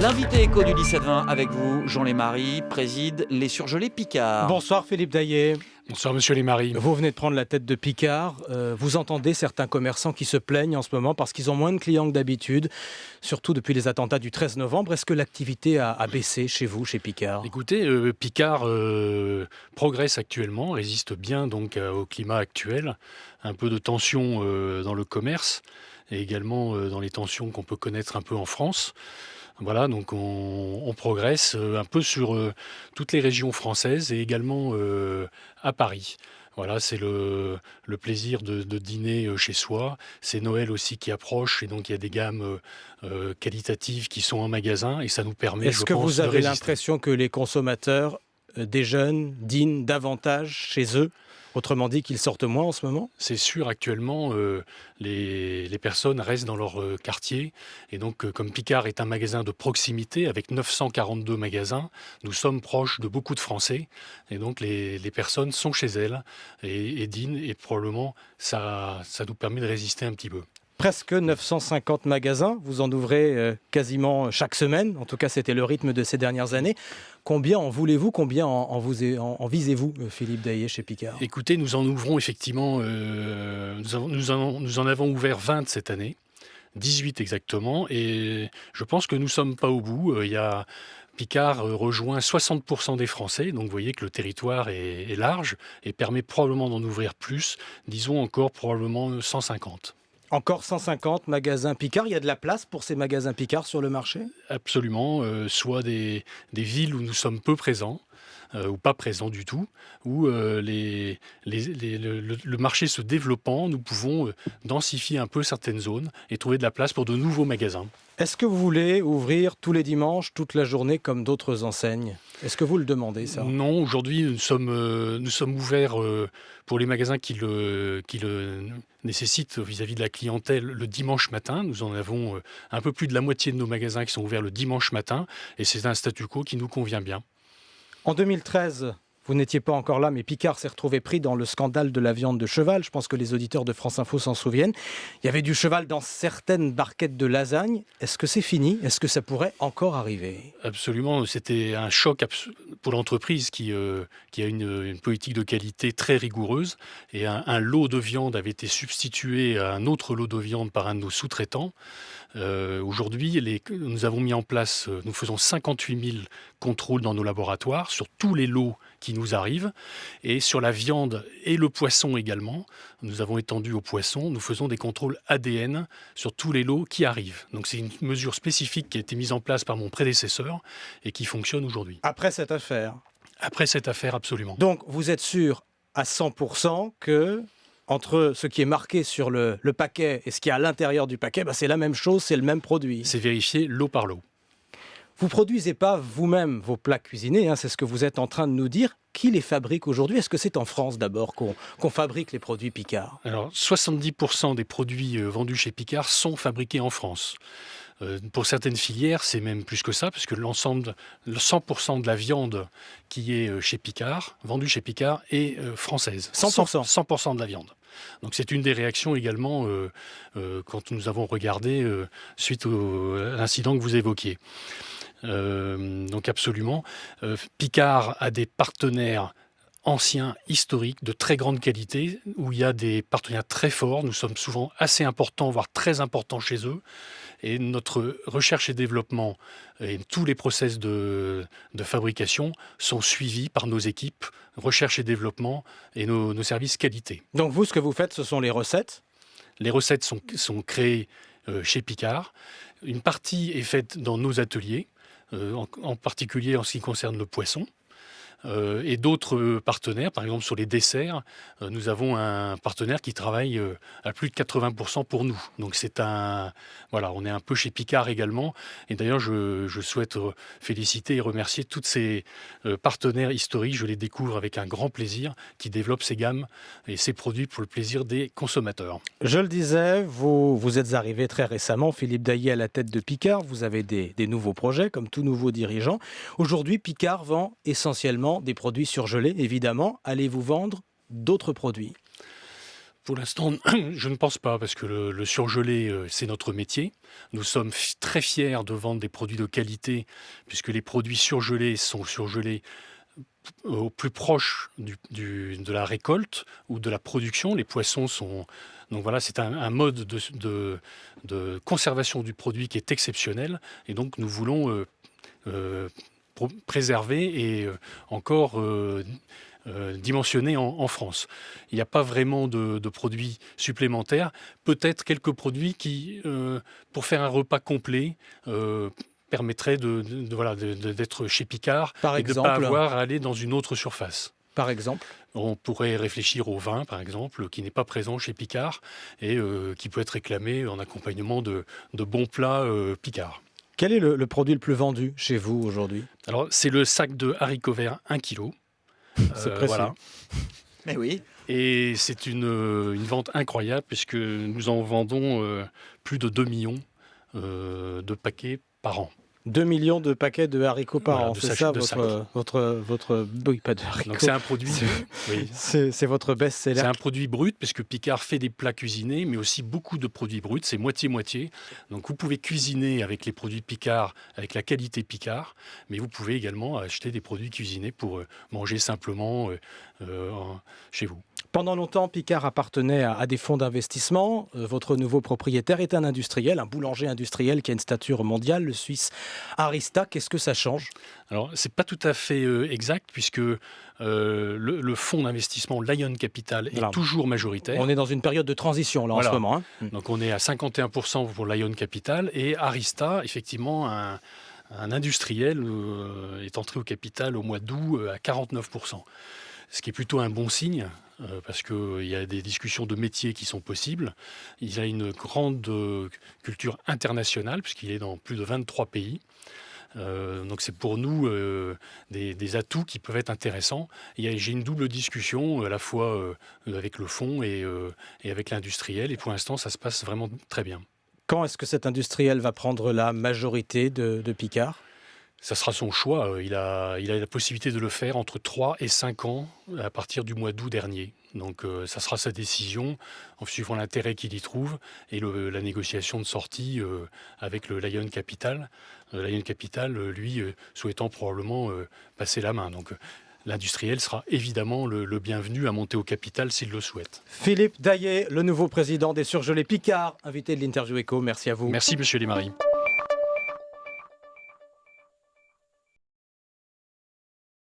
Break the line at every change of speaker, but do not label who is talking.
L'invité éco du 17-20 avec vous, Jean Lémarie, préside les surgelés Picard.
Bonsoir Philippe Daillet.
Bonsoir Monsieur Lémarie.
Vous venez de prendre la tête de Picard. Vous entendez certains commerçants qui se plaignent en ce moment parce qu'ils ont moins de clients que d'habitude, surtout depuis les attentats du 13 novembre. Est-ce que l'activité a baissé chez vous, chez Picard ?
Écoutez, Picard progresse actuellement, résiste bien donc au climat actuel. Un peu de tension dans le commerce et également dans les tensions qu'on peut connaître un peu en France. Voilà, donc on progresse un peu sur toutes les régions françaises et également à Paris. Voilà, c'est le plaisir de dîner chez soi. C'est Noël aussi qui approche et donc il y a des gammes qualitatives qui sont en magasin et ça nous permet,
Est-ce
je
que
pense,
vous
de
avez
résister.
l'impression que les consommateurs des jeunes dînent davantage chez eux ? Autrement dit, qu'ils sortent moins en ce moment ?
C'est sûr, actuellement, les personnes restent dans leur quartier. Et donc, comme Picard est un magasin de proximité avec 942 magasins, nous sommes proches de beaucoup de Français. Et donc, les personnes sont chez elles et dînent. Et probablement, ça nous permet de résister un petit peu.
Presque 950 magasins, vous en ouvrez quasiment chaque semaine, en tout cas c'était le rythme de ces dernières années. Combien en voulez-vous, combien en visez-vous, Philippe Daillet, chez Picard ?
Écoutez, nous en ouvrons effectivement, nous en avons ouvert 20 cette année, 18 exactement, et je pense que nous ne sommes pas au bout. Picard rejoint 60% des Français, donc vous voyez que le territoire est large et permet probablement d'en ouvrir plus, disons encore probablement 150.
Encore 150 magasins Picard. Il y a de la place pour ces magasins Picard sur le marché ?
Absolument, soit des villes où nous sommes peu présents, ou pas présents du tout, où le marché se développant, nous pouvons densifier un peu certaines zones et trouver de la place pour de nouveaux magasins.
Est-ce que vous voulez ouvrir tous les dimanches, toute la journée, comme d'autres enseignes ? Est-ce que vous le demandez, ça ?
Non, aujourd'hui, nous sommes ouverts pour les magasins qui le nécessitent vis-à-vis de la clientèle le dimanche matin. Nous en avons un peu plus de la moitié de nos magasins qui sont ouverts le dimanche matin et c'est un statu quo qui nous convient bien.
En 2013, vous n'étiez pas encore là, mais Picard s'est retrouvé pris dans le scandale de la viande de cheval. Je pense que les auditeurs de France Info s'en souviennent. Il y avait du cheval dans certaines barquettes de lasagne. Est-ce que c'est fini ? Est-ce que ça pourrait encore arriver ?
Absolument, c'était un choc pour l'entreprise qui a une politique de qualité très rigoureuse. Et un lot de viande avait été substitué à un autre lot de viande par un de nos sous-traitants. Aujourd'hui, nous avons mis en place, nous faisons 58 000 contrôles dans nos laboratoires sur tous les lots qui nous arrivent. Et sur la viande et le poisson également, nous avons étendu au poisson, nous faisons des contrôles ADN sur tous les lots qui arrivent. Donc c'est une mesure spécifique qui a été mise en place par mon prédécesseur et qui fonctionne aujourd'hui.
Après cette affaire ?
Après cette affaire, absolument.
Donc vous êtes sûr à 100% que entre ce qui est marqué sur le paquet et ce qui est à l'intérieur du paquet, c'est la même chose, c'est le même produit.
C'est vérifié lot par lot.
Vous ne produisez pas vous-même vos plats cuisinés, c'est ce que vous êtes en train de nous dire. Qui les fabrique aujourd'hui ? Est-ce que c'est en France d'abord qu'on fabrique les produits Picard ?
Alors 70% des produits vendus chez Picard sont fabriqués en France. Pour certaines filières, c'est même plus que ça, parce que 100% de la viande qui est chez Picard, vendue chez Picard, est française.
100%
100% de la viande. Donc c'est une des réactions également quand nous avons regardé suite à l'incident que vous évoquiez. Donc absolument, Picard a des partenaires anciens, historiques, de très grande qualité, où il y a des partenaires très forts. Nous sommes souvent assez importants, voire très importants chez eux. Et notre recherche et développement et tous les process de fabrication sont suivis par nos équipes recherche et développement et nos services qualité.
Donc vous, ce que vous faites, ce sont les recettes ?
Les recettes sont créées chez Picard. Une partie est faite dans nos ateliers, en particulier en ce qui concerne le poisson. Et d'autres partenaires, par exemple sur les desserts, nous avons un partenaire qui travaille à plus de 80% pour nous. Donc on est un peu chez Picard également. Et d'ailleurs, je souhaite féliciter et remercier tous ces partenaires historiques. Je les découvre avec un grand plaisir, qui développent ces gammes et ces produits pour le plaisir des consommateurs.
Je le disais, vous êtes arrivé très récemment, Philippe Daillet, à la tête de Picard. Vous avez des nouveaux projets, comme tout nouveau dirigeant. Aujourd'hui, Picard vend essentiellement des produits surgelés, évidemment. Allez-vous vendre d'autres produits ?
Pour l'instant, je ne pense pas, parce que le surgelé, c'est notre métier. Nous sommes très fiers de vendre des produits de qualité, puisque les produits surgelés sont surgelés au plus proche de la récolte ou de la production. Les poissons sont... Donc voilà, c'est un mode de conservation du produit qui est exceptionnel. Et donc nous voulons préserver et encore dimensionner en France. Il n'y a pas vraiment de produits supplémentaires. Peut-être quelques produits qui, pour faire un repas complet, permettrait d'être chez Picard
Par
et
exemple,
de ne pas avoir à aller dans une autre surface.
Par exemple,
On pourrait réfléchir au vin, par exemple, qui n'est pas présent chez Picard et qui peut être réclamé en accompagnement de bons plats Picard.
quel est le produit le plus vendu chez vous aujourd'hui?
Alors, c'est le sac de haricots verts 1 kg.
C'est précis.
Voilà.
Mais oui.
Et c'est une vente incroyable puisque nous en vendons plus de 2 millions de paquets par an.
2 millions de paquets de haricots par
Voilà,
an,
de
c'est
sacs-
ça
de sacs.
votre... Oui, pas de haricots.
Donc c'est un produit, oui.
C'est votre best-seller.
C'est un produit brut puisque Picard fait des plats cuisinés, mais aussi beaucoup de produits bruts. C'est moitié-moitié. Donc vous pouvez cuisiner avec les produits Picard, avec la qualité Picard, mais vous pouvez également acheter des produits cuisinés pour manger simplement chez vous.
Pendant longtemps, Picard appartenait à des fonds d'investissement. Votre nouveau propriétaire est un industriel, un boulanger industriel qui a une stature mondiale, le Suisse Arista. Qu'est-ce que ça change?
Alors, c'est pas tout à fait exact puisque le fonds d'investissement Lion Capital est
Alors,
toujours majoritaire.
On est dans une période de transition là
Voilà.
en ce moment. Hein.
Donc on est à 51% pour Lion Capital et Arista, effectivement, un industriel est entré au capital au mois d'août à 49%. Ce qui est plutôt un bon signe, parce qu'il y a des discussions de métiers qui sont possibles. Il a une grande culture internationale, puisqu'il est dans plus de 23 pays. Donc c'est pour nous des atouts qui peuvent être intéressants. J'ai une double discussion, à la fois avec le fonds et avec l'industriel, et pour l'instant, ça se passe vraiment très bien.
Quand est-ce que cet industriel va prendre la majorité de Picard?
Ça sera son choix. Il a la possibilité de le faire entre 3 et 5 ans à partir du mois d'août dernier. Donc ça sera sa décision en suivant l'intérêt qu'il y trouve et la négociation de sortie avec le Lion Capital. Lion Capital, lui, souhaitant probablement passer la main. Donc l'industriel sera évidemment le bienvenu à monter au capital s'il le souhaite.
Philippe Daillet, le nouveau président des surgelés Picard, invité de l'Interview Éco. Merci à vous.
Merci, monsieur Desmarais.